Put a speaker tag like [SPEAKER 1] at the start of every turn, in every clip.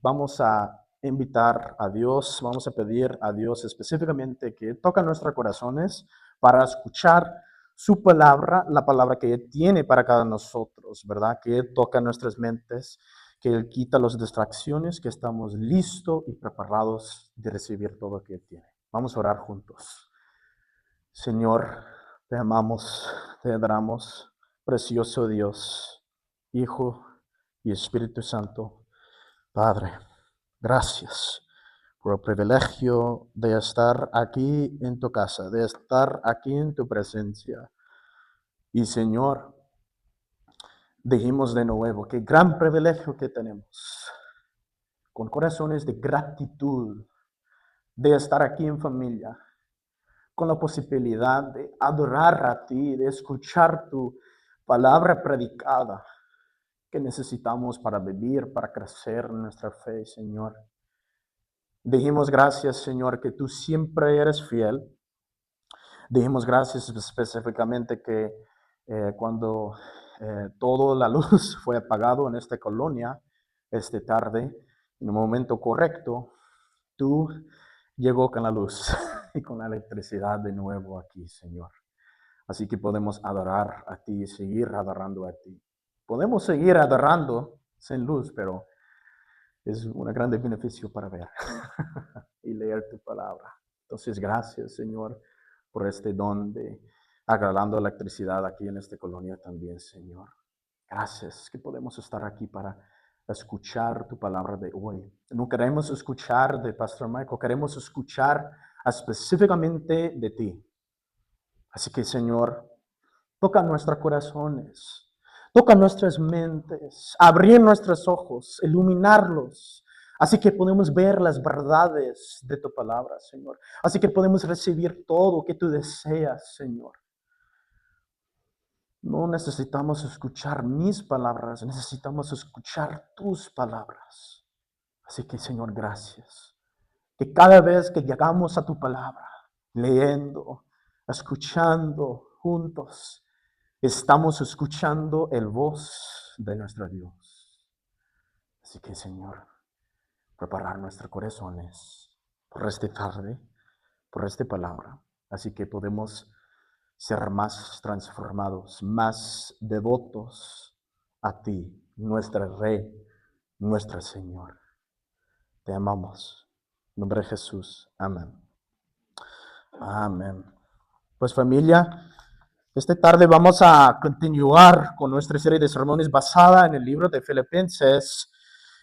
[SPEAKER 1] vamos a invitar a Dios, vamos a pedir a Dios específicamente que toque nuestros corazones para escuchar su palabra, la palabra que Él tiene para cada nosotros, ¿verdad? Que Él toca nuestras mentes, que Él quita las distracciones, que estamos listos y preparados de recibir todo lo que Él tiene. Vamos a orar juntos. Señor, te amamos, te adoramos, precioso Dios, Hijo y Espíritu Santo. Padre, gracias por el privilegio de estar aquí en tu casa, de estar aquí en tu presencia. Y Señor, dijimos de nuevo, qué gran privilegio que tenemos, con corazones de gratitud, de estar aquí en familia, con la posibilidad de adorar a ti, de escuchar tu palabra predicada que necesitamos para vivir, para crecer en nuestra fe, Señor. Dijimos gracias, Señor, que tú siempre eres fiel. Dijimos gracias específicamente que cuando toda la luz fue apagado en esta colonia, esta tarde, en el momento correcto, tú llegó con la luz y con la electricidad de nuevo aquí, Señor. Así que podemos adorar a ti y seguir adorando a ti. Podemos seguir adorando sin luz, pero es un gran beneficio para ver y leer tu palabra. Entonces, gracias, Señor, por este don de agradando electricidad aquí en esta colonia también, Señor. Gracias que podemos estar aquí para escuchar tu palabra de hoy. No queremos escuchar de Pastor Michael, queremos escuchar específicamente de ti. Así que, Señor, toca nuestros corazones, toca nuestras mentes, abrir nuestros ojos, iluminarlos. Así que podemos ver las verdades de tu palabra, Señor. Así que podemos recibir todo que tú deseas, Señor. No necesitamos escuchar mis palabras, necesitamos escuchar tus palabras. Así que, Señor, gracias. Que cada vez que llegamos a tu palabra, leyendo, escuchando juntos, estamos escuchando el voz de nuestro Dios. Así que, Señor, preparar nuestros corazones por esta tarde, por esta palabra. Así que podemos ser más transformados, más devotos a ti, nuestro Rey, nuestro Señor. Te amamos. En nombre de Jesús. Amén. Amén. Pues familia, esta tarde vamos a continuar con nuestra serie de sermones basada en el libro de Filipenses.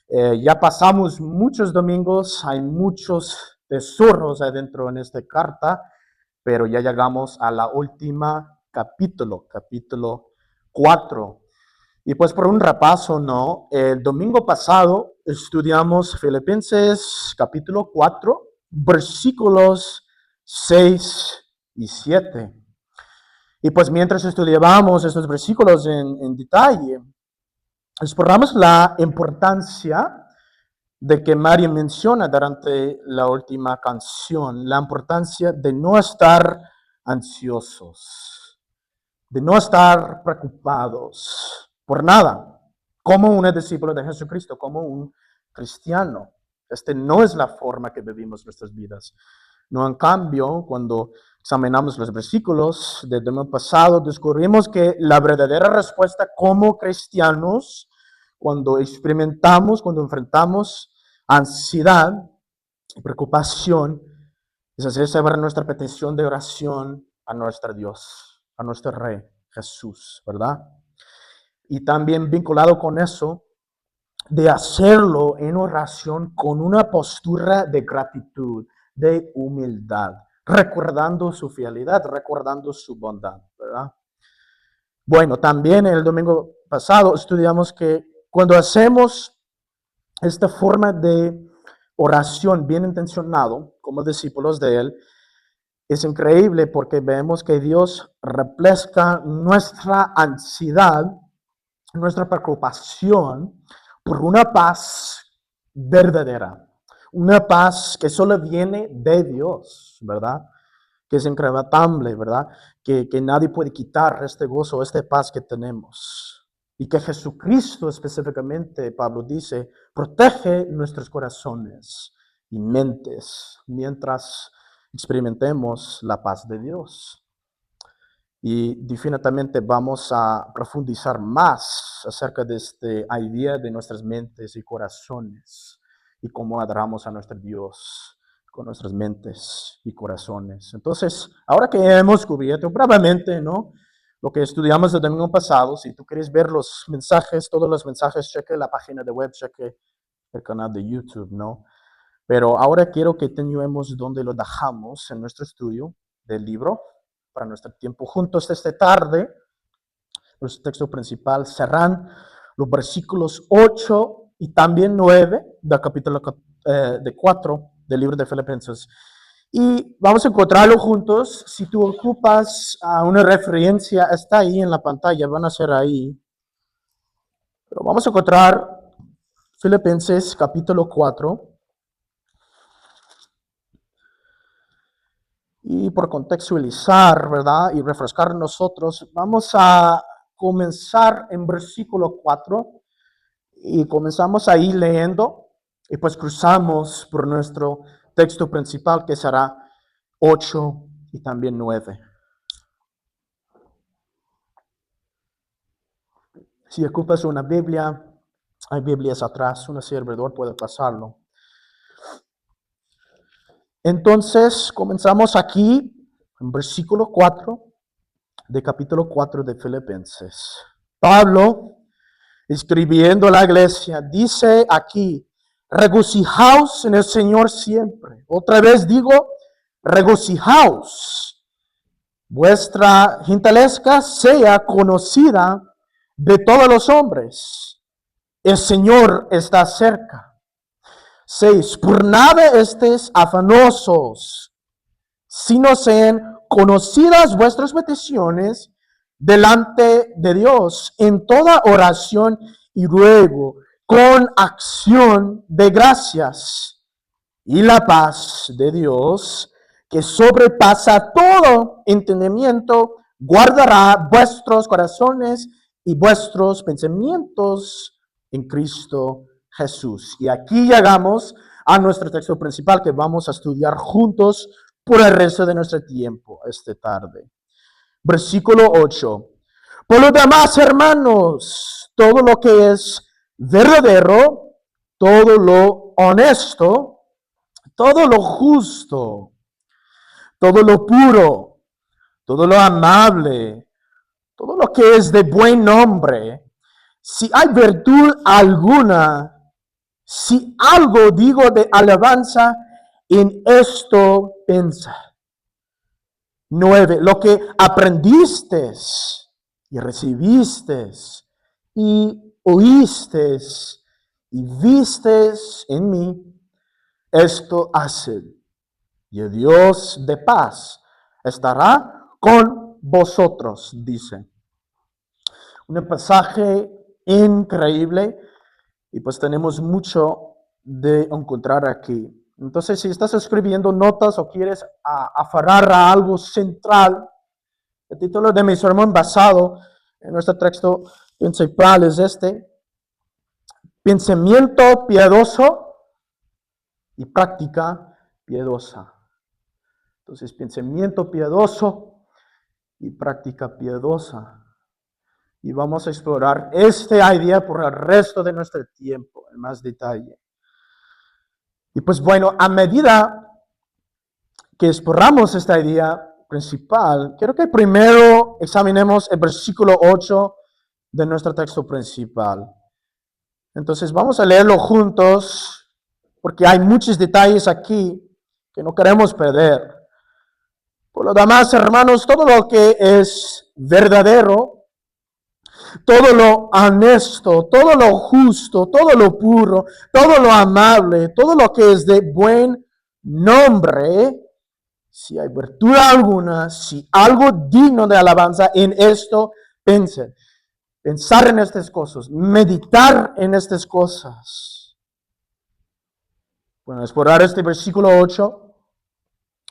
[SPEAKER 1] Ya pasamos muchos domingos, hay muchos tesoros adentro en esta carta, pero ya llegamos a la última capítulo 4. Y pues por un repaso, ¿no? El domingo pasado estudiamos Filipenses capítulo 4, versículos 6 y 7. Y pues mientras estudiábamos estos versículos en detalle, exploramos la importancia de que María menciona durante la última canción, la importancia de no estar ansiosos, de no estar preocupados por nada, como un discípulo de Jesucristo, como un cristiano. Este no es la forma que vivimos nuestras vidas. No, en cambio, cuando examinamos los versículos del domingo pasado, descubrimos que la verdadera respuesta como cristianos, cuando experimentamos, cuando enfrentamos ansiedad y preocupación, es hacer saber nuestra petición de oración a nuestro Dios, a nuestro Rey Jesús, ¿verdad? Y también vinculado con eso, de hacerlo en oración con una postura de gratitud, de humildad, recordando su fidelidad, recordando su bondad, ¿verdad? Bueno, también el domingo pasado estudiamos que cuando hacemos esta forma de oración bien intencionado, como discípulos de Él, es increíble porque vemos que Dios replazca nuestra ansiedad, nuestra preocupación por una paz verdadera, una paz que solo viene de Dios, ¿verdad? Que es incrementable, ¿verdad? Que nadie puede quitar este gozo, esta paz que tenemos. Y que Jesucristo específicamente, Pablo dice, protege nuestros corazones y mentes mientras experimentemos la paz de Dios. Y definitivamente vamos a profundizar más acerca de esta idea de nuestras mentes y corazones y cómo adoramos a nuestro Dios con nuestras mentes y corazones. Entonces, ahora que hemos cubierto brevemente, ¿no?, lo que estudiamos el domingo pasado, si tú quieres ver los mensajes, todos los mensajes, cheque la página de web, cheque el canal de YouTube, ¿no? Pero ahora quiero que continuemos donde lo dejamos en nuestro estudio del libro para nuestro tiempo juntos esta tarde. Nuestro texto principal serán los versículos 8 y también 9 del capítulo 4 del libro de Filipenses. Y vamos a encontrarlo juntos. Si tú ocupas una referencia, está ahí en la pantalla, van a ser ahí. Pero vamos a encontrar Filipenses capítulo 4. Y por contextualizar, ¿verdad?, y refrescar nosotros, vamos a comenzar en versículo 4 y comenzamos ahí leyendo y pues cruzamos por nuestro texto principal que será 8 y también 9. Si ocupas una Biblia, hay Biblias atrás, un servidor puede pasarlo. Entonces, comenzamos aquí en versículo 4 de capítulo 4 de Filipenses. Pablo, escribiendo a la iglesia, dice aquí, regocijaos en el Señor siempre. Otra vez digo, regocijaos. Vuestra gentileza sea conocida de todos los hombres. El Señor está cerca. 6. Por nada estéis afanosos, sino sean conocidas vuestras peticiones delante de Dios en toda oración y ruego, con acción de gracias. Y la paz de Dios, que sobrepasa todo entendimiento, guardará vuestros corazones y vuestros pensamientos en Cristo Jesús. Y aquí llegamos a nuestro texto principal que vamos a estudiar juntos por el resto de nuestro tiempo esta tarde. Versículo 8. Por lo demás, hermanos, todo lo que es verdadero, todo lo honesto, todo lo justo, todo lo puro, todo lo amable, todo lo que es de buen nombre, si hay virtud alguna, si algo digo de alabanza, en esto pensa. 9. Lo que aprendiste y recibiste y oíste y vistes en mí, esto haced. Y el Dios de paz estará con vosotros, dice. Un pasaje increíble y pues tenemos mucho de encontrar aquí. Entonces, si estás escribiendo notas o quieres aferrar a algo central, el título de mi sermón basado en nuestro texto principal es este: pensamiento piadoso y práctica piadosa. Entonces, pensamiento piadoso y práctica piadosa. Y vamos a explorar esta idea por el resto de nuestro tiempo en más detalle. Y pues bueno, a medida que exploramos esta idea principal, quiero que primero examinemos el versículo 8 de nuestro texto principal. Entonces vamos a leerlo juntos porque hay muchos detalles aquí que no queremos perder. Por lo demás, hermanos, todo lo que es verdadero, todo lo honesto, todo lo justo, todo lo puro, todo lo amable, todo lo que es de buen nombre, si hay virtud alguna, si algo digno de alabanza, en esto pensen. Pensar en estas cosas, meditar en estas cosas. Bueno, explorar este versículo 8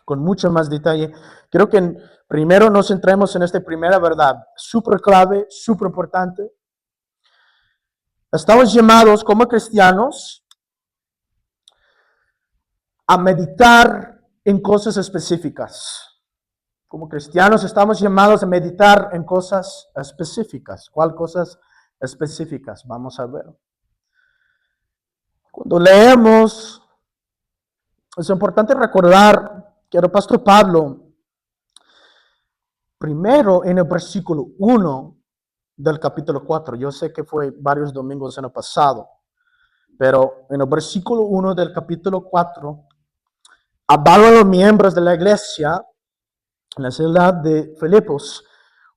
[SPEAKER 1] con mucho más detalle. Creo que primero nos centremos en esta primera verdad, súper clave, súper importante. Estamos llamados como cristianos a meditar en cosas específicas. Como cristianos estamos llamados a meditar en cosas específicas. ¿Cuál cosas específicas? Vamos a ver. Cuando leemos, es importante recordar que el apóstol Pablo, primero en el versículo 1 del capítulo 4, yo sé que fue varios domingos en el pasado, pero en el versículo 1 del capítulo 4, hablaba a los miembros de la iglesia en la ciudad de Filipos,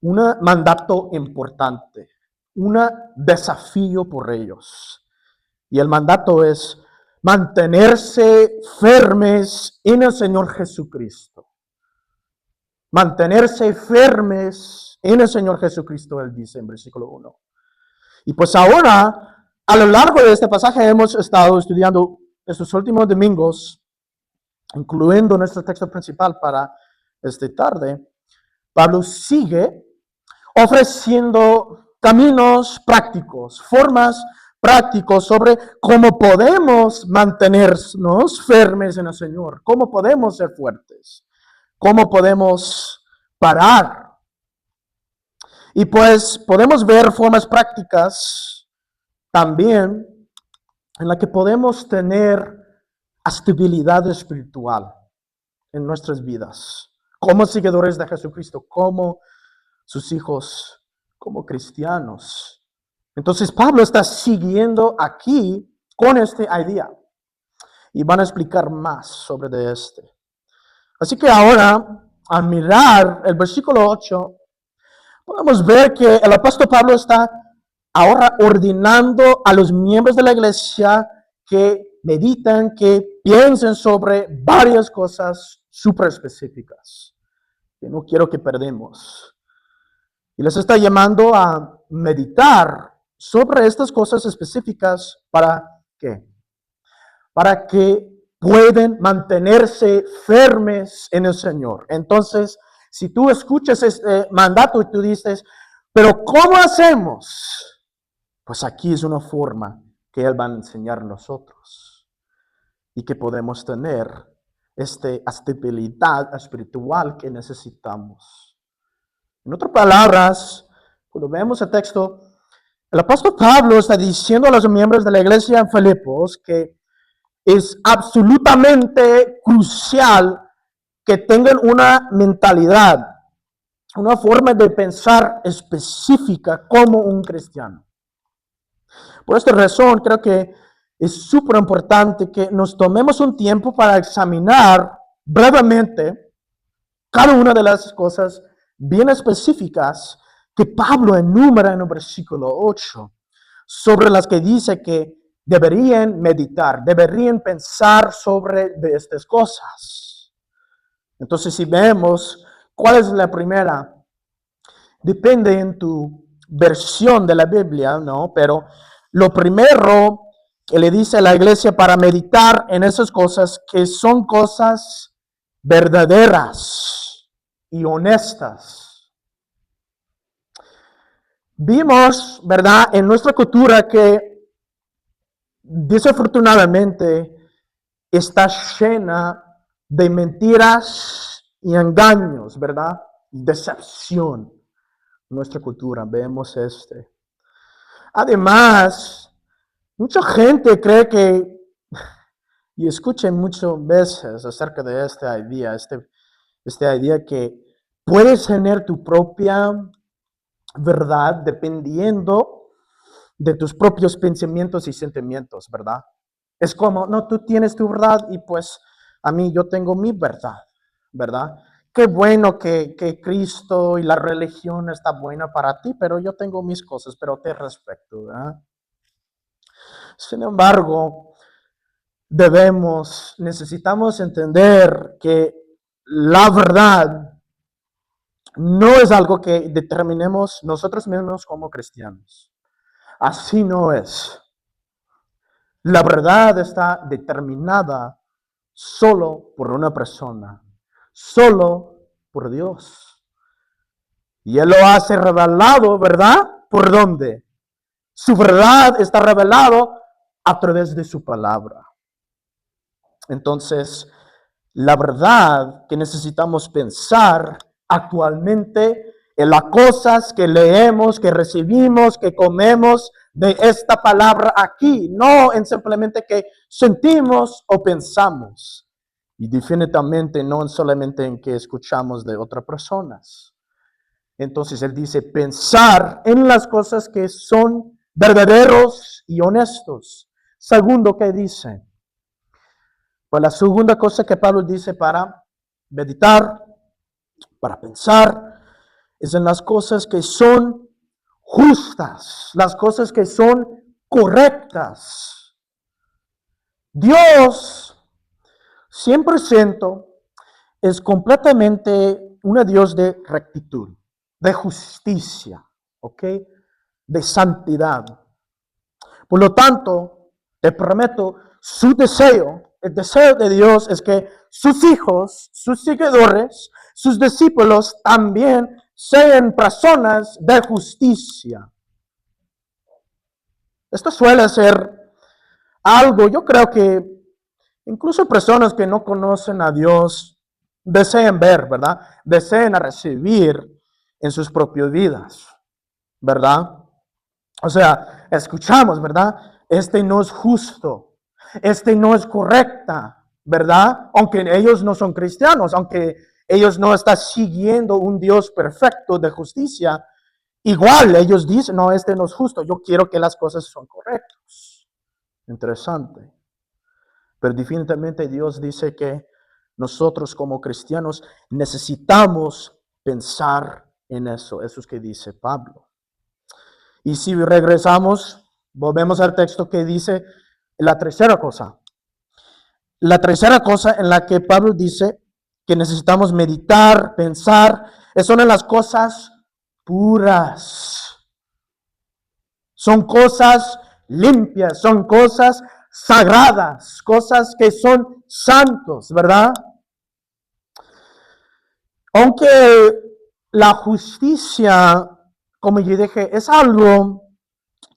[SPEAKER 1] un mandato importante, un desafío por ellos. Y el mandato es mantenerse firmes en el Señor Jesucristo. Mantenerse firmes en el Señor Jesucristo, él dice en versículo 1. Y pues ahora, a lo largo de este pasaje, hemos estado estudiando estos últimos domingos, incluyendo nuestro texto principal para esta tarde. Pablo sigue ofreciendo caminos prácticos, formas prácticos sobre cómo podemos mantenernos firmes en el Señor, cómo podemos ser fuertes, cómo podemos parar. Y pues podemos ver formas prácticas también en las que podemos tener estabilidad espiritual en nuestras vidas, como seguidores de Jesucristo, como sus hijos, como cristianos. Entonces Pablo está siguiendo aquí con esta idea y van a explicar más sobre de este. Así que ahora, al mirar el versículo 8, podemos ver que el apóstol Pablo está ahora ordenando a los miembros de la iglesia que meditan, que piensen sobre varias cosas súper específicas, que no quiero que perdamos. Y les está llamando a meditar sobre estas cosas específicas. ¿Para qué? Para que pueden mantenerse firmes en el Señor. Entonces, si tú escuchas este mandato y tú dices, pero ¿cómo hacemos? Pues aquí es una forma que Él va a enseñar a nosotros y que podemos tener esta estabilidad espiritual que necesitamos. En otras palabras, cuando vemos el texto, el apóstol Pablo está diciendo a los miembros de la iglesia en Filipos que es absolutamente crucial que tengan una mentalidad, una forma de pensar específica como un cristiano. Por esta razón, creo que es súper importante que nos tomemos un tiempo para examinar brevemente cada una de las cosas bien específicas que Pablo enumera en el versículo 8, sobre las que dice que deberían meditar, deberían pensar sobre de estas cosas. Entonces, si vemos cuál es la primera, depende en tu versión de la Biblia, ¿no? Pero lo primero que le dice a la iglesia para meditar en esas cosas, que son cosas verdaderas y honestas. Vimos, ¿verdad?, en nuestra cultura que desafortunadamente está llena de mentiras y engaños, ¿verdad? Decepción. Nuestra cultura, vemos Además, mucha gente cree que, y escuchen muchas veces acerca de esta idea que puedes tener tu propia verdad dependiendo de tus propios pensamientos y sentimientos, ¿verdad? Es como, no, tú tienes tu verdad y pues a mí yo tengo mi verdad, ¿verdad? Qué bueno que Cristo y la religión está buena para ti, pero yo tengo mis cosas, pero te respeto, ¿verdad? Sin embargo, necesitamos entender que la verdad no es algo que determinemos nosotros mismos como cristianos. Así no es. La verdad está determinada solo por una persona, solo por Dios. Y Él lo hace revelado, ¿verdad? ¿Por dónde? Su verdad está revelado a través de su palabra. Entonces, la verdad que necesitamos pensar actualmente en las cosas que leemos, que recibimos, que comemos de esta palabra aquí, no en simplemente que sentimos o pensamos. Y definitivamente no solamente en que escuchamos de otras personas. Entonces él dice, pensar en las cosas que son verdaderos y honestos. Segundo, ¿qué dice? Pues la segunda cosa que Pablo dice para meditar, para pensar, es en las cosas que son justas, las cosas que son correctas. Dios, 100%, es completamente un Dios de rectitud, de justicia, ¿ok? De santidad. Por lo tanto, te prometo, su deseo, el deseo de Dios es que sus hijos, sus seguidores, sus discípulos también sean personas de justicia. Esto suele ser algo, yo creo que incluso personas que no conocen a Dios desean ver, ¿verdad? Desean recibir en sus propias vidas, ¿verdad? O sea, escuchamos, ¿verdad? Este no es justo, este no es correcta, ¿verdad? Aunque ellos no son cristianos, aunque ellos no están siguiendo un Dios perfecto de justicia, igual ellos dicen, no, este no es justo, yo quiero que las cosas son correctas. Interesante. Pero definitivamente Dios dice que nosotros como cristianos necesitamos pensar en eso. Eso es que dice Pablo. Y si regresamos, volvemos al texto que dice la tercera cosa. La tercera cosa en la que Pablo dice que necesitamos meditar, pensar, son en las cosas puras. Son cosas limpias, son cosas sagradas, cosas que son santos, ¿verdad? Aunque la justicia, como yo dije, es algo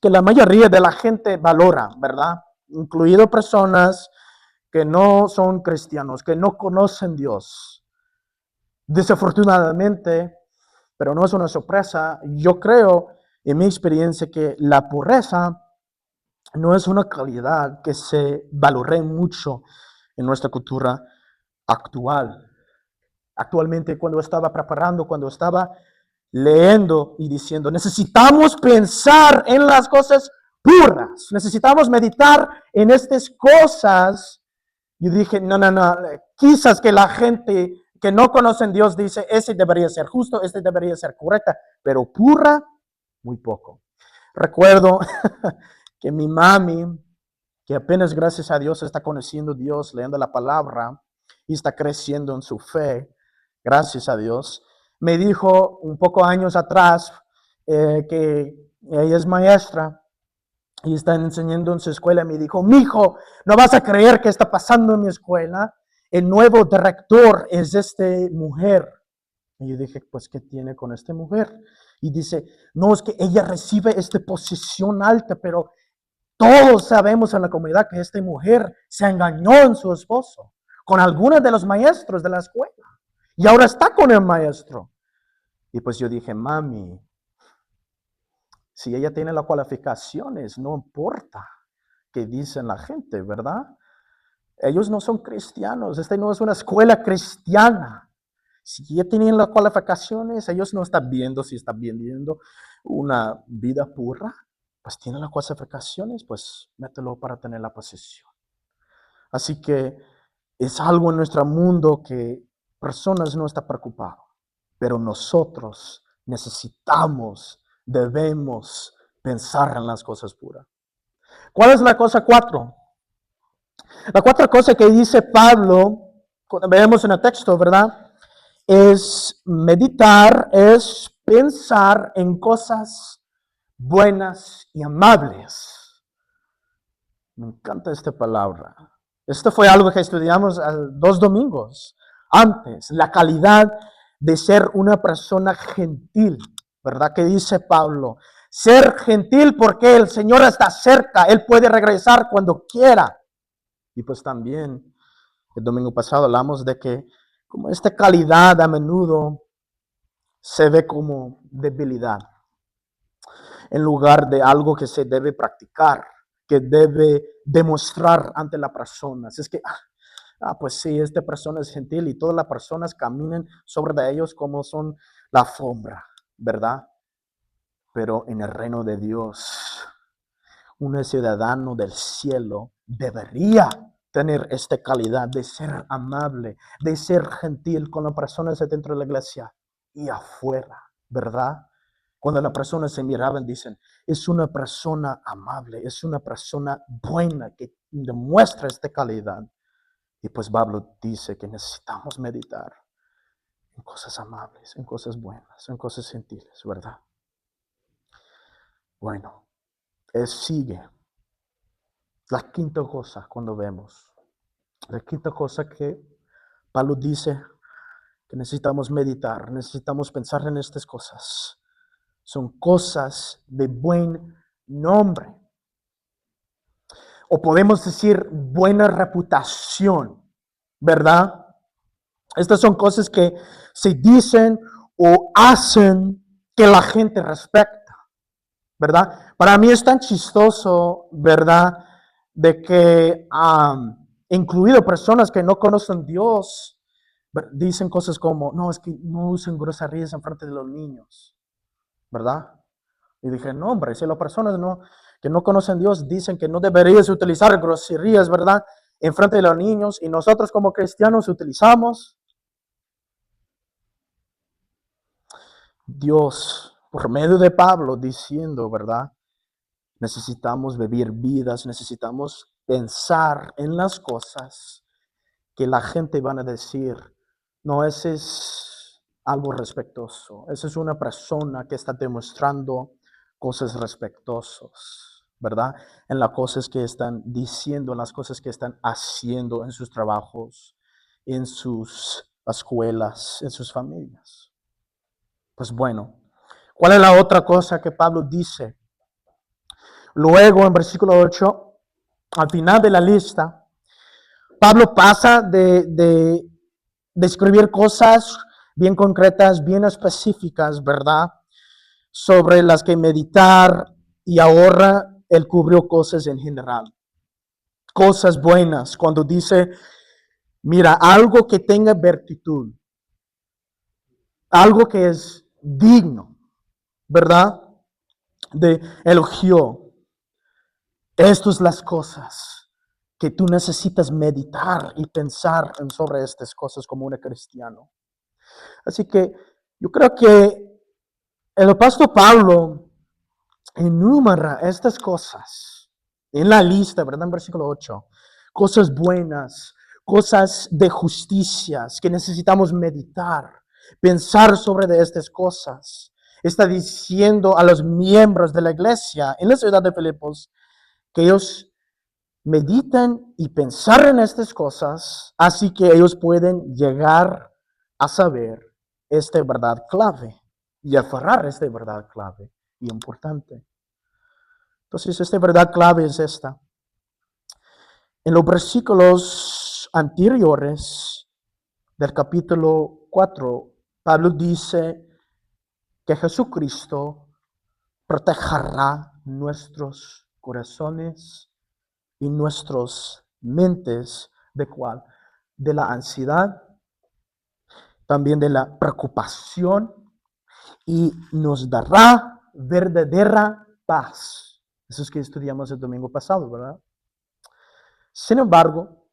[SPEAKER 1] que la mayoría de la gente valora, ¿verdad? Incluido personas que no son cristianos, que no conocen Dios. Desafortunadamente, pero no es una sorpresa, yo creo en mi experiencia que la pureza no es una calidad que se valore mucho en nuestra cultura actual. Actualmente, cuando estaba preparando, cuando estaba leyendo y diciendo, necesitamos pensar en las cosas puras, necesitamos meditar en estas cosas. Yo dije, no, quizás que la gente que no conoce a Dios dice, ese debería ser justo, este debería ser correcta, pero pura, muy poco. Recuerdo que mi mami, que apenas gracias a Dios está conociendo a Dios, leyendo la palabra y está creciendo en su fe, gracias a Dios, me dijo un poco años atrás que ella es maestra y está enseñando en su escuela. Me dijo, mijo, no vas a creer qué está pasando en mi escuela. El nuevo director es esta mujer. Y yo dije, pues, ¿qué tiene con esta mujer? Y dice, no, es que ella recibe esta posición alta, pero todos sabemos en la comunidad que esta mujer se engañó en su esposo, con algunos de los maestros de la escuela. Y ahora está con el maestro. Y pues yo dije, mami, si ella tiene las cualificaciones, no importa qué dicen la gente, ¿verdad? Ellos no son cristianos, esta no es una escuela cristiana. Si ella tiene las cualificaciones, ellos no están viendo si están viviendo una vida pura, pues tiene las cualificaciones, pues mételo para tener la posición. Así que es algo en nuestro mundo que personas no están preocupadas, pero nosotros necesitamos, debemos pensar en las cosas puras. ¿Cuál es la cosa 4? La cuarta cosa que dice Pablo, cuando vemos en el texto, ¿verdad? Es meditar, es pensar en cosas buenas y amables. Me encanta esta palabra. Esto fue algo que estudiamos 2 domingos antes, la calidad de ser una persona gentil, ¿verdad? Que dice Pablo, Ser gentil porque el Señor está cerca, Él puede regresar cuando quiera. Y pues también el domingo pasado hablamos de que como esta calidad a menudo se ve como debilidad en lugar de algo que se debe practicar, que debe demostrar ante la persona. Así es que, pues sí, esta persona es gentil y todas las personas caminan sobre de ellos como son la alfombra, ¿verdad? Pero en el reino de Dios, un ciudadano del cielo debería tener esta calidad de ser amable, de ser gentil con las personas dentro de la iglesia y afuera, ¿verdad? Cuando las personas se miraban, dicen, es una persona amable, es una persona buena que demuestra esta calidad. Y pues Pablo dice que necesitamos meditar en cosas amables, en cosas buenas, en cosas gentiles, ¿verdad? Bueno, sigue la quinta cosa cuando vemos. La quinta cosa que Pablo dice que necesitamos meditar, necesitamos pensar en estas cosas. Son cosas de buen nombre. O podemos decir buena reputación, ¿verdad? Estas son cosas que se dicen o hacen que la gente respeta, ¿verdad? Para mí es tan chistoso, ¿verdad? De que, incluido personas que no conocen Dios, dicen cosas como, no, es que no usen groserías en frente de los niños, ¿verdad? Y dije, no, hombre, si las personas que no conocen Dios dicen que no deberías utilizar groserías, ¿verdad? En frente de los niños, y nosotros como cristianos utilizamos, Dios, por medio de Pablo, diciendo, ¿verdad? Necesitamos vivir vidas, necesitamos pensar en las cosas que la gente van a decir, no, ese es algo respetuoso, esa es una persona que está demostrando cosas respetuosas, ¿verdad? En las cosas que están diciendo, en las cosas que están haciendo en sus trabajos, en sus escuelas, en sus familias. Pues bueno, ¿cuál es la otra cosa que Pablo dice? Luego en versículo 8, al final de la lista, Pablo pasa de escribir cosas bien concretas, bien específicas, ¿verdad? Sobre las que meditar, y ahora él cubrió cosas en general. Cosas buenas, cuando dice, mira, algo que tenga virtud, algo que es digno, ¿verdad? De elogio. Estas son las cosas que tú necesitas meditar y pensar sobre estas cosas como un cristiano. Así que yo creo que el apóstol Pablo enumera estas cosas en la lista, ¿verdad? En versículo 8. Cosas buenas, cosas de justicias que necesitamos meditar, pensar sobre de estas cosas. Está diciendo a los miembros de la iglesia en la ciudad de Filipos que ellos meditan y pensar en estas cosas, así que ellos pueden llegar a saber esta verdad clave y aferrar esta verdad clave y importante. Entonces, esta verdad clave es esta. En los versículos anteriores del capítulo 4, Pablo dice que Jesucristo protegerá nuestros corazones y nuestras mentes. ¿De cuál? De la ansiedad, también de la preocupación, y nos dará verdadera paz. Eso es que estudiamos el domingo pasado, ¿verdad? Sin embargo,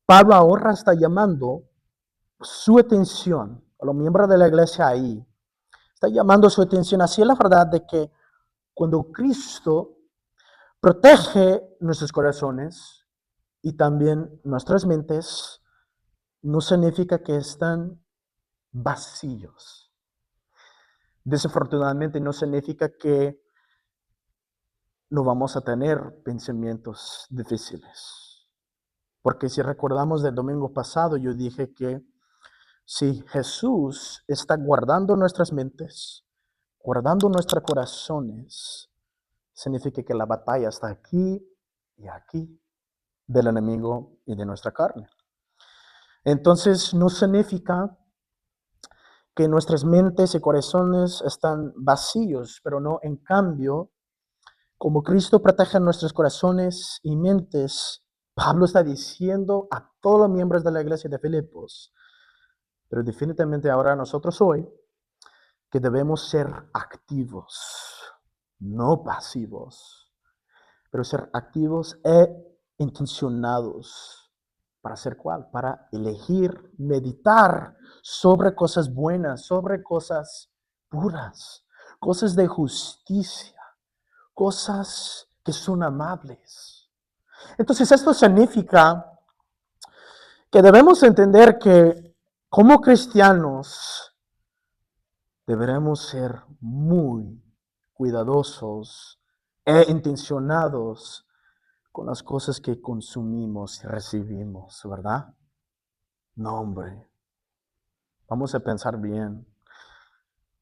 [SPEAKER 1] Pablo ahora está llamando su atención, a los miembros de la iglesia ahí, está llamando su atención hacia la verdad de que cuando Cristo protege nuestros corazones y también nuestras mentes, no significa que están vacíos. Desafortunadamente no significa que no vamos a tener pensamientos difíciles. Porque si recordamos del domingo pasado, yo dije que si Jesús está guardando nuestras mentes, guardando nuestros corazones, significa que la batalla está aquí y aquí, del enemigo y de nuestra carne. Entonces, no significa que nuestras mentes y corazones están vacíos, pero no, en cambio, como Cristo protege nuestros corazones y mentes, Pablo está diciendo a todos los miembros de la iglesia de Filipos, pero definitivamente ahora nosotros hoy, que debemos ser activos, no pasivos, pero ser activos e intencionados. ¿Para hacer cuál? Para elegir, meditar sobre cosas buenas, sobre cosas puras, cosas de justicia, cosas que son amables. Entonces esto significa que debemos entender que como cristianos deberemos ser muy cuidadosos e intencionados con las cosas que consumimos y recibimos, ¿verdad? No, hombre, vamos a pensar bien.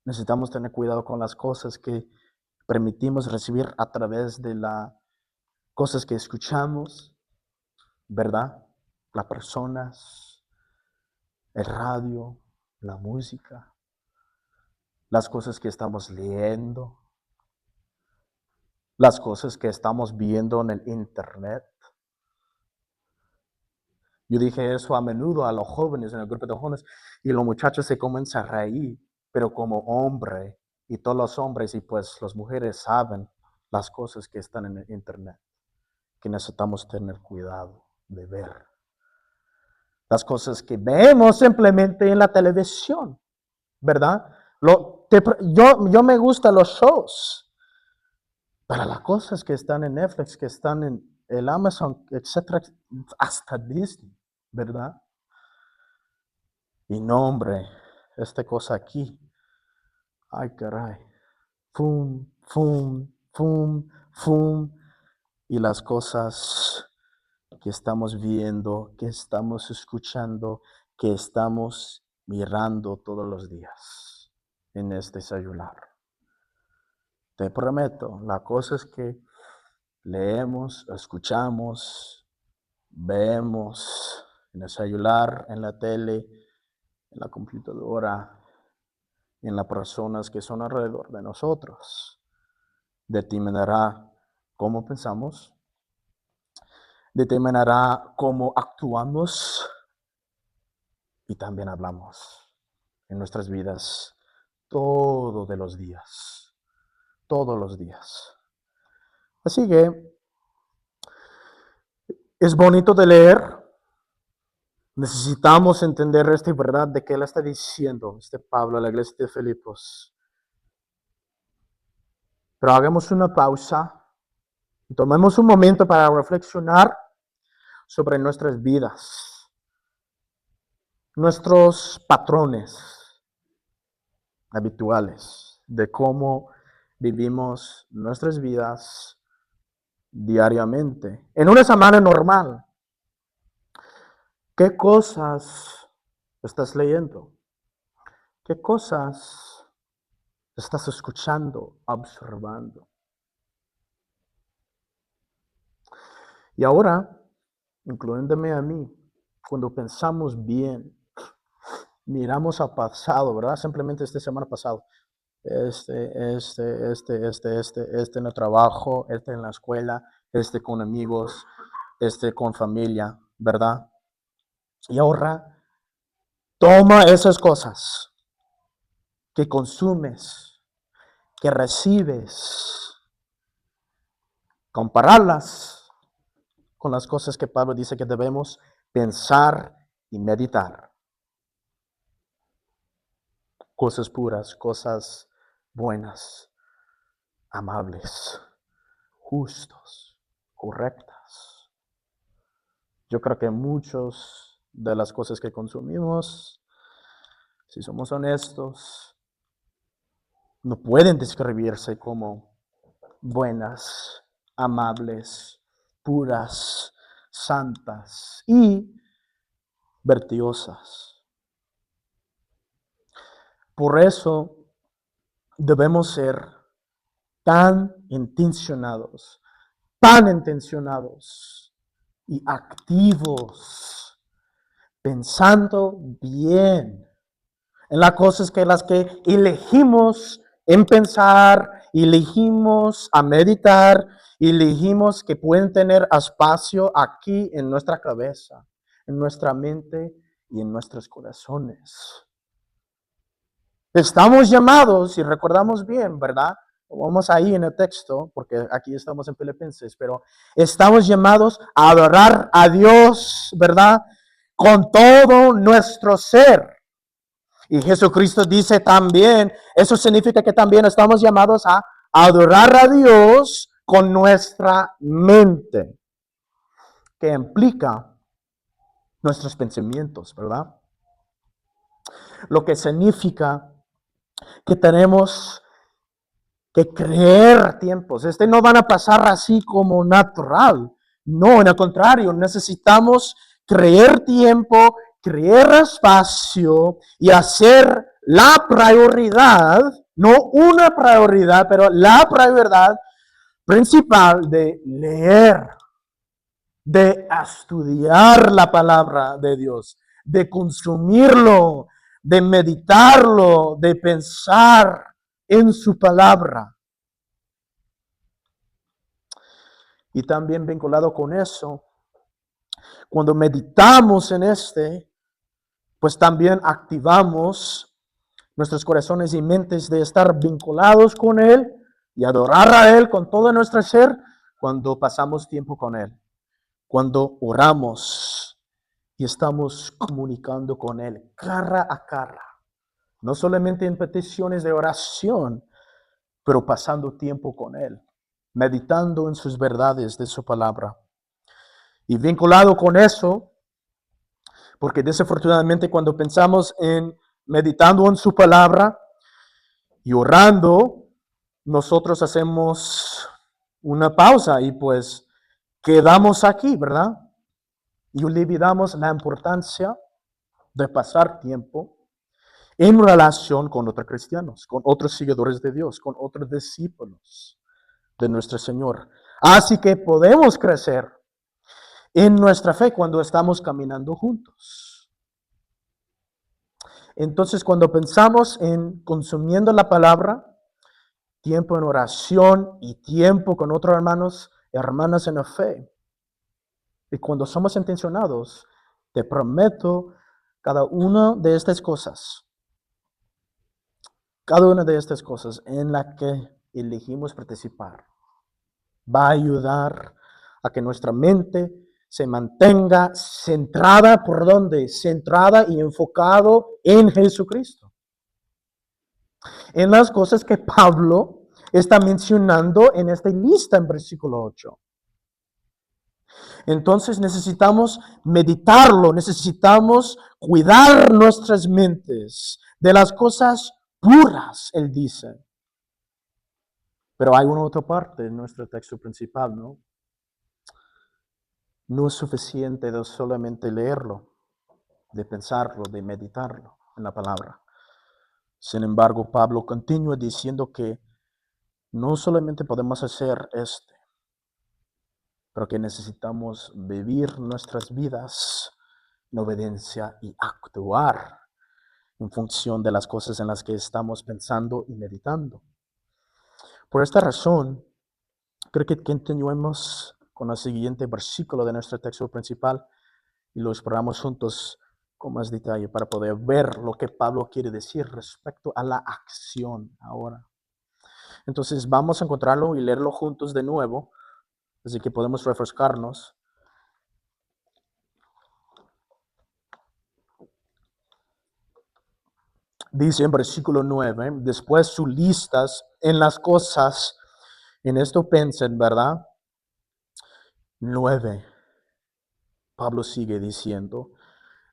[SPEAKER 1] Necesitamos tener cuidado con las cosas que permitimos recibir a través de las cosas que escuchamos, ¿verdad? Las personas, el radio, la música, las cosas que estamos leyendo, las cosas que estamos viendo en el internet. Yo dije eso a menudo a los jóvenes, en el grupo de jóvenes, y los muchachos se comienzan a reír, pero como hombre, y todos los hombres y pues las mujeres saben las cosas que están en el internet, que necesitamos tener cuidado de ver. Las cosas que vemos simplemente en la televisión, ¿verdad? Yo me gustan los shows, pero las cosas que están en Netflix, que están en el Amazon, etcétera, hasta Disney, ¿verdad? Y no, hombre, esta cosa aquí, ay caray, fum, fum, fum, fum, y las cosas que estamos viendo, que estamos escuchando, que estamos mirando todos los días en este celular. Te prometo, las cosas que leemos, escuchamos, vemos en el celular, en la tele, en la computadora, en las personas que son alrededor de nosotros, determinará cómo pensamos, determinará cómo actuamos y también hablamos en nuestras vidas todos los días, todos los días. Así que es bonito de leer. Necesitamos entender esta verdad de que él está diciendo, Pablo, a la iglesia de Filipos. Pero hagamos una pausa y tomemos un momento para reflexionar sobre nuestras vidas, nuestros patrones habituales de cómo vivimos nuestras vidas diariamente. En una semana normal, ¿qué cosas estás leyendo? ¿Qué cosas estás escuchando, observando? Y ahora, incluyéndome a mí, cuando pensamos bien, miramos al pasado, ¿verdad? Simplemente esta semana pasada. En el trabajo, en la escuela, con amigos, con familia, ¿verdad? Y ahora toma esas cosas que consumes, que recibes, compararlas con las cosas que Pablo dice que debemos pensar y meditar. Cosas puras, cosas buenas, amables, justos, correctas. Yo creo que muchas de las cosas que consumimos, si somos honestos, no pueden describirse como buenas, amables, puras, santas y virtuosas. Por eso debemos ser tan intencionados y activos, pensando bien en las cosas que las que elegimos en pensar, elegimos a meditar, elegimos que pueden tener espacio aquí en nuestra cabeza, en nuestra mente y en nuestros corazones. Estamos llamados, y recordamos bien, ¿verdad? Vamos ahí en el texto, porque aquí estamos en Filipenses, pero estamos llamados a adorar a Dios, ¿verdad? Con todo nuestro ser. Y Jesucristo dice también, eso significa que también estamos llamados a adorar a Dios con nuestra mente, que implica nuestros pensamientos, ¿verdad? Lo que significa que tenemos que creer tiempos. No van a pasar así como natural. No, en el contrario, necesitamos creer tiempo, creer espacio y hacer la prioridad, no una prioridad, pero la prioridad principal de leer, de estudiar la palabra de Dios, de consumirlo, de meditarlo, de pensar en su palabra. Y también vinculado con eso, cuando meditamos en pues también activamos nuestros corazones y mentes de estar vinculados con Él y adorar a Él con todo nuestro ser cuando pasamos tiempo con Él, cuando oramos y estamos comunicando con Él cara a cara, no solamente en peticiones de oración, pero pasando tiempo con Él, meditando en sus verdades de su palabra. Y vinculado con eso, porque desafortunadamente cuando pensamos en meditando en su palabra y orando, nosotros hacemos una pausa y pues quedamos aquí, ¿verdad? Y olvidamos la importancia de pasar tiempo en relación con otros cristianos, con otros seguidores de Dios, con otros discípulos de nuestro Señor. Así que podemos crecer en nuestra fe cuando estamos caminando juntos. Entonces, cuando pensamos en consumiendo la palabra, tiempo en oración y tiempo con otros hermanos y hermanas en la fe, y cuando somos intencionados, te prometo cada una de estas cosas en la que elegimos participar, va a ayudar a que nuestra mente se mantenga centrada, ¿por dónde? Centrada y enfocado en Jesucristo. En las cosas que Pablo está mencionando en esta lista en versículo 8. Entonces necesitamos meditarlo, necesitamos cuidar nuestras mentes de las cosas puras, él dice. Pero hay una otra parte en nuestro texto principal, ¿no? No es suficiente de solamente leerlo, de pensarlo, de meditarlo en la palabra. Sin embargo, Pablo continúa diciendo que no solamente podemos hacer pero que necesitamos vivir nuestras vidas en obediencia y actuar en función de las cosas en las que estamos pensando y meditando. Por esta razón, creo que continuemos con el siguiente versículo de nuestro texto principal y lo exploramos juntos con más detalle para poder ver lo que Pablo quiere decir respecto a la acción ahora. Entonces vamos a encontrarlo y leerlo juntos de nuevo, así que podemos refrescarnos. Dice en versículo 9, después sus listas en las cosas, en esto pensen, ¿verdad? 9. Pablo sigue diciendo,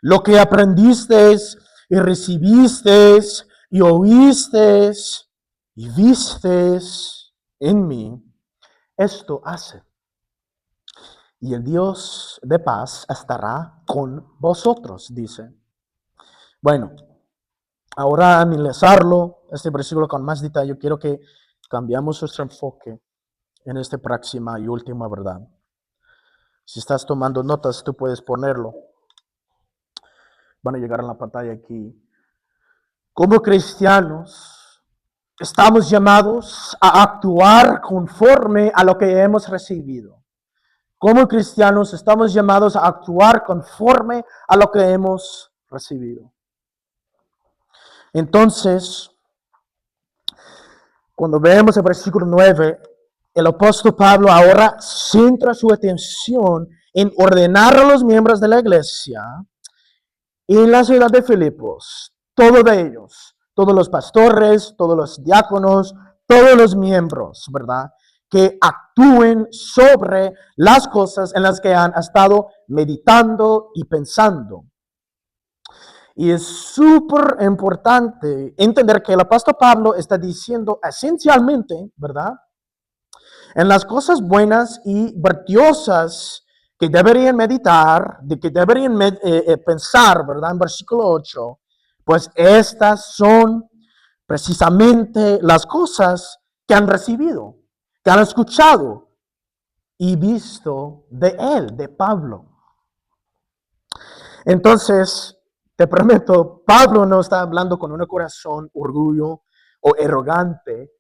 [SPEAKER 1] lo que aprendisteis y recibisteis y oísteis y visteis en mí, esto hace. Y el Dios de paz estará con vosotros, dice. Bueno, Ahora, analizarlo, este versículo con más detalle, quiero que cambiamos nuestro enfoque en esta próxima y última verdad. Si estás tomando notas, tú puedes ponerlo. Van a llegar a la pantalla aquí. Como cristianos, estamos llamados a actuar conforme a lo que hemos recibido. Como cristianos, estamos llamados a actuar conforme a lo que hemos recibido. Entonces, cuando vemos el versículo 9, el apóstol Pablo ahora centra su atención en ordenar a los miembros de la iglesia en la ciudad de Filipos, todos de ellos, todos los pastores, todos los diáconos, todos los miembros, ¿verdad? Que actúen sobre las cosas en las que han estado meditando y pensando. Y es súper importante entender que el apóstol Pablo está diciendo esencialmente, ¿verdad? En las cosas buenas y virtuosas que deberían meditar, de que deberían pensar, ¿verdad? En versículo 8, pues estas son precisamente las cosas que han recibido, que han escuchado y visto de él, de Pablo. Entonces, te prometo, Pablo no está hablando con un corazón orgullo o arrogante,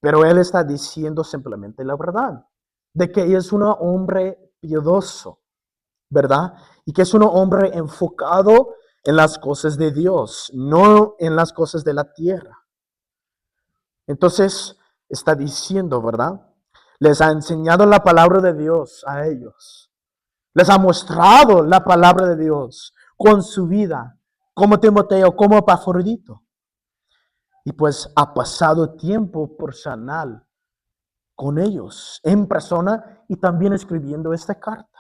[SPEAKER 1] pero él está diciendo simplemente la verdad, de que es un hombre piadoso, ¿verdad? Y que es un hombre enfocado en las cosas de Dios, no en las cosas de la tierra. Entonces, está diciendo, ¿verdad? Les ha enseñado la palabra de Dios a ellos. Les ha mostrado la palabra de Dios con su vida, como Timoteo, como Epafrodito. Y pues ha pasado tiempo personal con ellos, en persona y también escribiendo esta carta.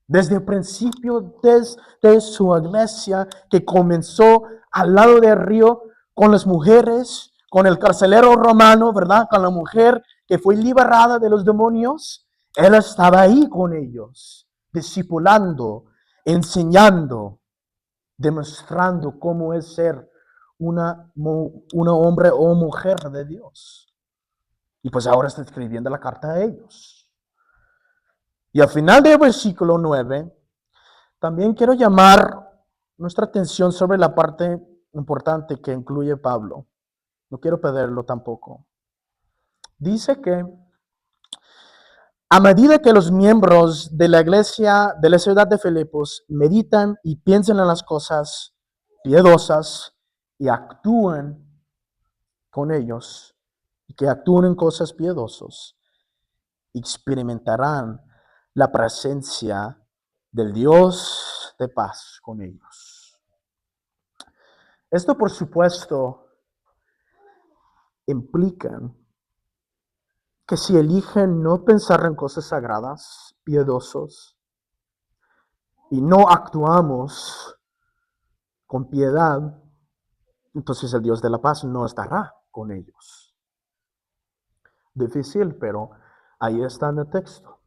[SPEAKER 1] Desde el principio, desde su iglesia que comenzó al lado del río con las mujeres, con el carcelero romano, ¿verdad? Con la mujer que fue liberada de los demonios. Él estaba ahí con ellos, discipulando, enseñando, demostrando cómo es ser una hombre o mujer de Dios. Y pues ahora está escribiendo la carta a ellos. Y al final del versículo 9, también quiero llamar nuestra atención sobre la parte importante que incluye Pablo. No quiero perderlo tampoco. Dice que a medida que los miembros de la iglesia de la ciudad de Filipos meditan y piensan en las cosas piadosas y actúan con ellos, y que actúen en cosas piadosas, experimentarán la presencia del Dios de paz con ellos. Esto, por supuesto, implica que si eligen no pensar en cosas sagradas, piadosos, y no actuamos con piedad, entonces el Dios de la paz no estará con ellos. Difícil, pero ahí está en el texto.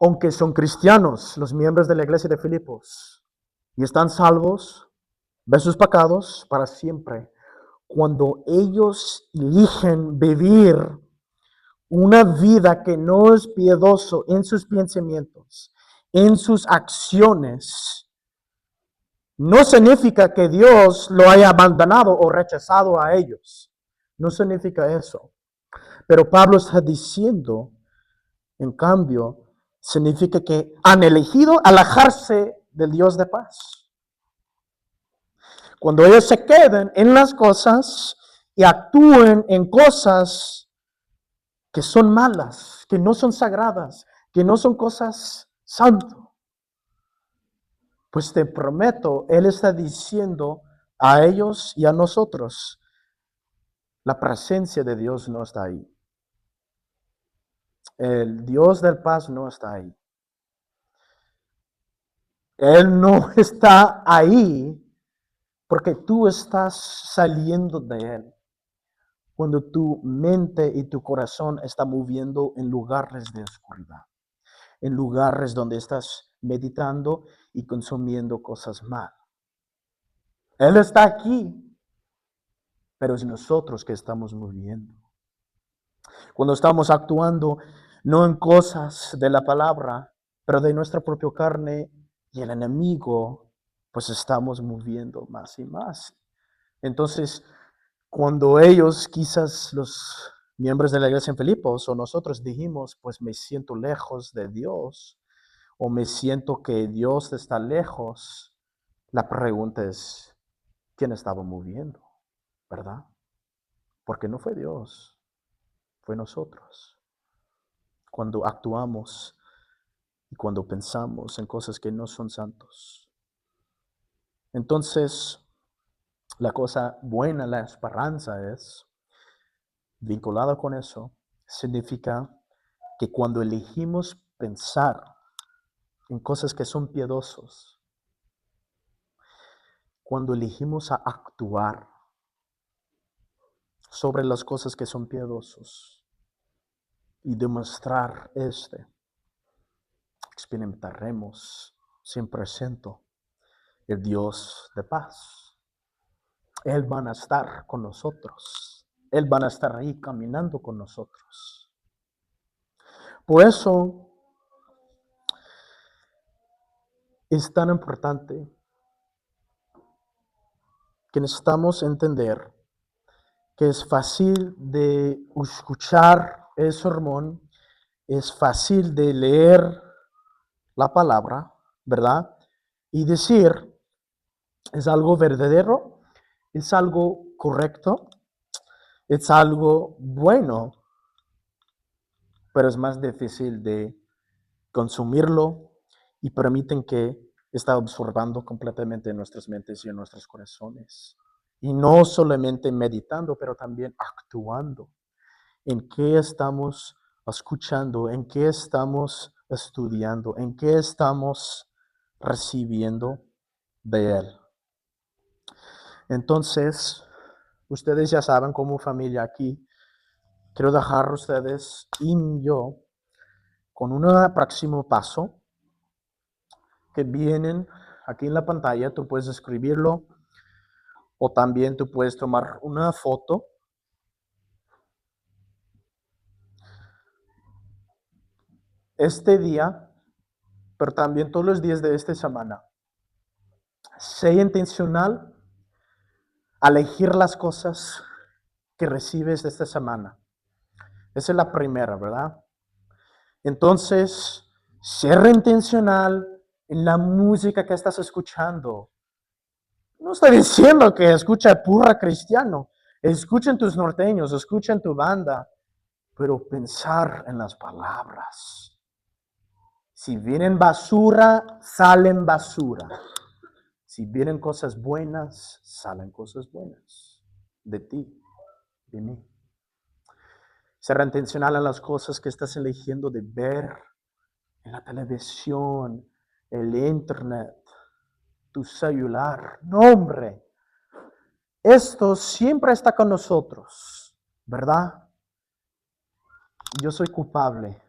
[SPEAKER 1] Aunque son cristianos, los miembros de la iglesia de Filipos, y están salvos de sus pecados para siempre, cuando ellos eligen vivir una vida que no es piedoso en sus pensamientos, en sus acciones, no significa que Dios lo haya abandonado o rechazado a ellos. No significa eso. Pero Pablo está diciendo, en cambio, significa que han elegido alejarse del Dios de paz. Cuando ellos se queden en las cosas y actúen en cosas que son malas, que no son sagradas, que no son cosas santas, pues te prometo, Él está diciendo a ellos y a nosotros, la presencia de Dios no está ahí. El Dios del paz no está ahí. Él no está ahí porque tú estás saliendo de Él. Cuando tu mente y tu corazón están moviendo en lugares de oscuridad, en lugares donde estás meditando y consumiendo cosas mal. Él está aquí, pero es nosotros que estamos moviendo. Cuando estamos actuando no en cosas de la palabra, pero de nuestra propia carne y el enemigo, pues estamos moviendo más y más. Entonces, cuando ellos, quizás los miembros de la iglesia en Filipos o nosotros dijimos, pues me siento lejos de Dios o me siento que Dios está lejos, la pregunta es, ¿quién estaba moviendo? ¿Verdad? Porque no fue Dios, fue nosotros. Cuando actuamos y cuando pensamos en cosas que no son santos. Entonces, la cosa buena, la esperanza es, vinculada con eso, significa que cuando elegimos pensar en cosas que son piedosos, cuando elegimos a actuar sobre las cosas que son piedosos y demostrar experimentaremos 100% el Dios de paz. Él van a estar con nosotros. Él van a estar ahí caminando con nosotros. Por eso es tan importante que necesitamos entender que es fácil de escuchar el sermón, es fácil de leer la palabra, ¿verdad? Y decir, es algo verdadero, es algo correcto, es algo bueno, pero es más difícil de consumirlo y permiten que está absorbando completamente en nuestras mentes y en nuestros corazones. Y no solamente meditando, pero también actuando. ¿En qué estamos escuchando? ¿En qué estamos estudiando? ¿En qué estamos recibiendo de Él? Entonces, ustedes ya saben, como familia aquí, quiero dejar a ustedes y yo con un próximo paso que vienen aquí en la pantalla. Tú puedes escribirlo o también tú puedes tomar una foto. Este día, pero también todos los días de esta semana, sé intencional a elegir las cosas que recibes esta semana. Esa es la primera, ¿verdad? Entonces, ser intencional en la música que estás escuchando. No estoy diciendo que escucha pura cristiano. Escuchen tus norteños, escuchen tu banda, pero pensar en las palabras. Si vienen basura, salen basura. Si vienen cosas buenas, salen cosas buenas. De ti, de mí. Ser intencional en las cosas que estás eligiendo de ver en la televisión, el internet, tu celular. No, hombre. Esto siempre está con nosotros, ¿verdad? Yo soy culpable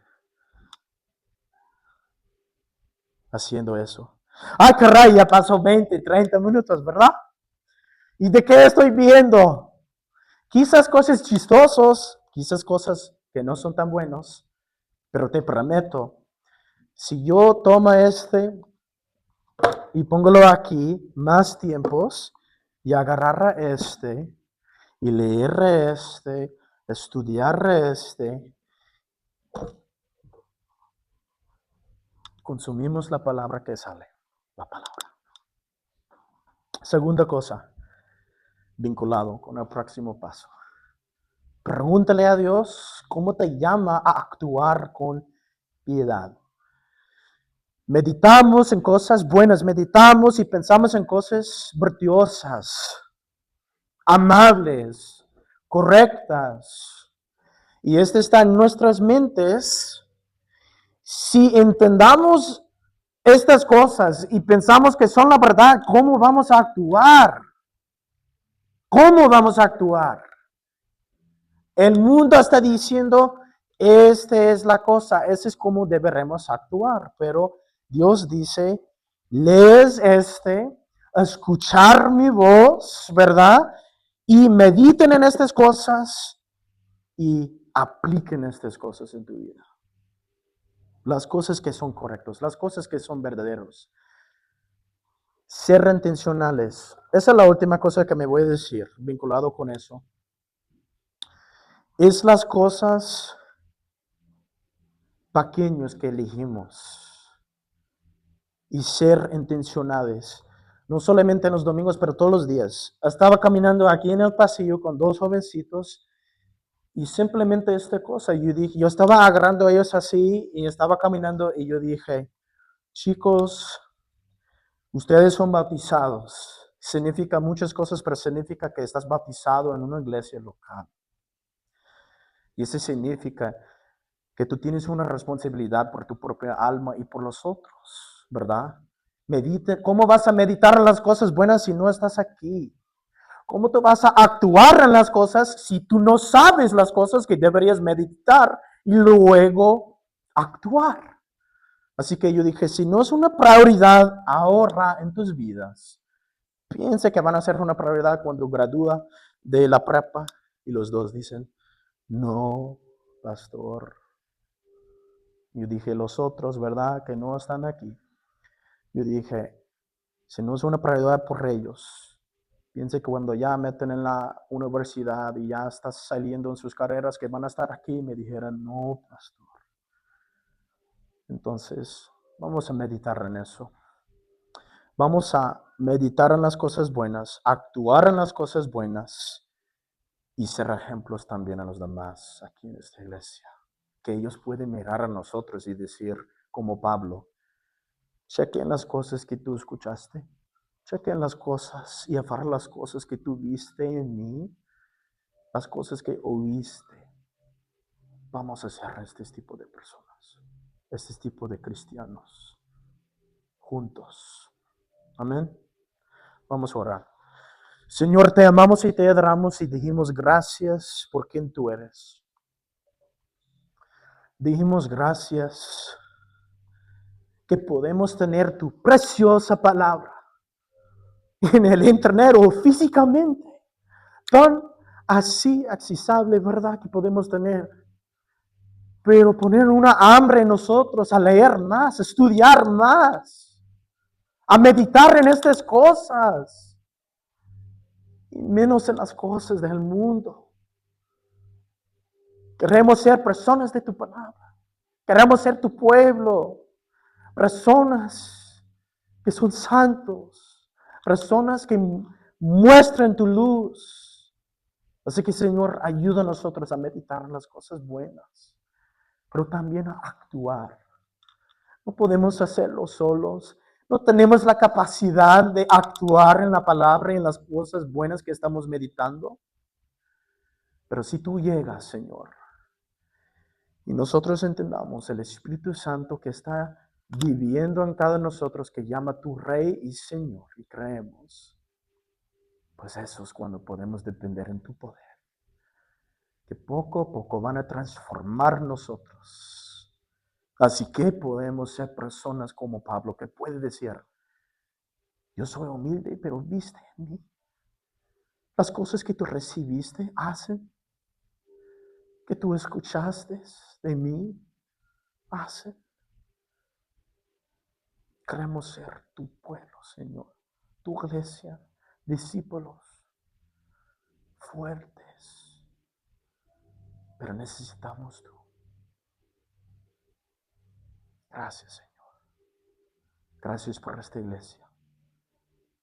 [SPEAKER 1] haciendo eso. Ay, caray, ya pasó 20, 30 minutos, ¿verdad? ¿Y de qué estoy viendo? Quizás cosas chistosas, quizás cosas que no son tan buenos, pero te prometo, si yo tomo y póngalo aquí más tiempos y agarrar y leer estudiar consumimos la palabra que sale, la palabra. Segunda cosa, vinculado con el próximo paso. Pregúntale a Dios cómo te llama a actuar con piedad. Meditamos en cosas buenas, meditamos y pensamos en cosas virtuosas, amables, correctas. Y esto está en nuestras mentes. Si entendamos estas cosas y pensamos que son la verdad, ¿cómo vamos a actuar? ¿Cómo vamos a actuar? El mundo está diciendo, esta es la cosa, ese es como deberemos actuar, pero Dios dice, lees escuchar mi voz, ¿verdad? Y mediten en estas cosas y apliquen estas cosas en tu vida. Las cosas que son correctas, las cosas que son verdaderos. Ser intencionales. Esa es la última cosa que me voy a decir, vinculado con eso. Es las cosas pequeñas que elegimos y ser intencionales. No solamente en los domingos, pero todos los días. Estaba caminando aquí en el pasillo con dos jovencitos y simplemente esta cosa, yo estaba agarrando a ellos así y estaba caminando y yo dije, chicos, ustedes son bautizados. Significa muchas cosas, pero significa que estás bautizado en una iglesia local. Y eso significa que tú tienes una responsabilidad por tu propia alma y por los otros, ¿verdad? Medite, ¿cómo vas a meditar en las cosas buenas si no estás aquí? ¿Cómo te vas a actuar en las cosas si tú no sabes las cosas que deberías meditar y luego actuar? Así que yo dije, si no es una prioridad ahora en tus vidas, piensa que van a ser una prioridad cuando gradúa de la prepa y los dos dicen, no, pastor. Yo dije, los otros, ¿verdad? Que no están aquí. Yo dije, si no es una prioridad por ellos, piense que cuando ya meten en la universidad y ya estás saliendo en sus carreras, que van a estar aquí, me dijeron, no, pastor. Entonces, vamos a meditar en eso. Vamos a meditar en las cosas buenas, actuar en las cosas buenas y ser ejemplos también a los demás aquí en esta iglesia. Que ellos pueden mirar a nosotros y decir, como Pablo, chequen las cosas que tú escuchaste, chequen las cosas y afar las cosas que tú viste en mí, las cosas que oíste. Vamos a ser este tipo de personas, este tipo de cristianos, juntos. Amén. Vamos a orar. Señor, te amamos y te adoramos y dijimos gracias por quien tú eres. Dijimos gracias que podemos tener tu preciosa palabra en el internet o físicamente, tan así accesible, ¿verdad? Que podemos tener. Pero poner una hambre en nosotros a leer más, a estudiar más, a meditar en estas cosas, y menos en las cosas del mundo. Queremos ser personas de tu palabra. Queremos ser tu pueblo. Personas que son santos. Personas que muestran tu luz. Así que, Señor, ayuda a nosotros a meditar en las cosas buenas, pero también a actuar. No podemos hacerlo solos. No tenemos la capacidad de actuar en la palabra y en las cosas buenas que estamos meditando. Pero si tú llegas, Señor, y nosotros entendamos el Espíritu Santo que está viviendo en cada nosotros, que llama tu Rey y Señor, y creemos, pues eso es cuando podemos depender en tu poder, que poco a poco van a transformar nosotros. Así que podemos ser personas como Pablo, que puede decir, yo soy humilde, pero viste en mí. Las cosas que tú recibiste hacen, que tú escuchaste de mí, hacen. Queremos ser tu pueblo, Señor, tu iglesia, discípulos fuertes, pero necesitamos tú. Gracias, Señor. Gracias por esta iglesia.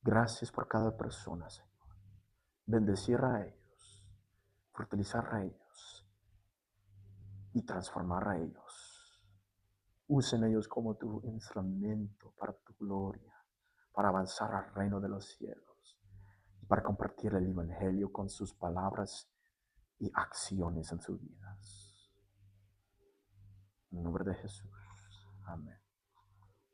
[SPEAKER 1] Gracias por cada persona, Señor. Bendecir a ellos, fortalecer a ellos y transformar a ellos. Usen ellos como tu instrumento para tu gloria, para avanzar al reino de los cielos, para compartir el evangelio con sus palabras y acciones en sus vidas. En nombre de Jesús. Amén.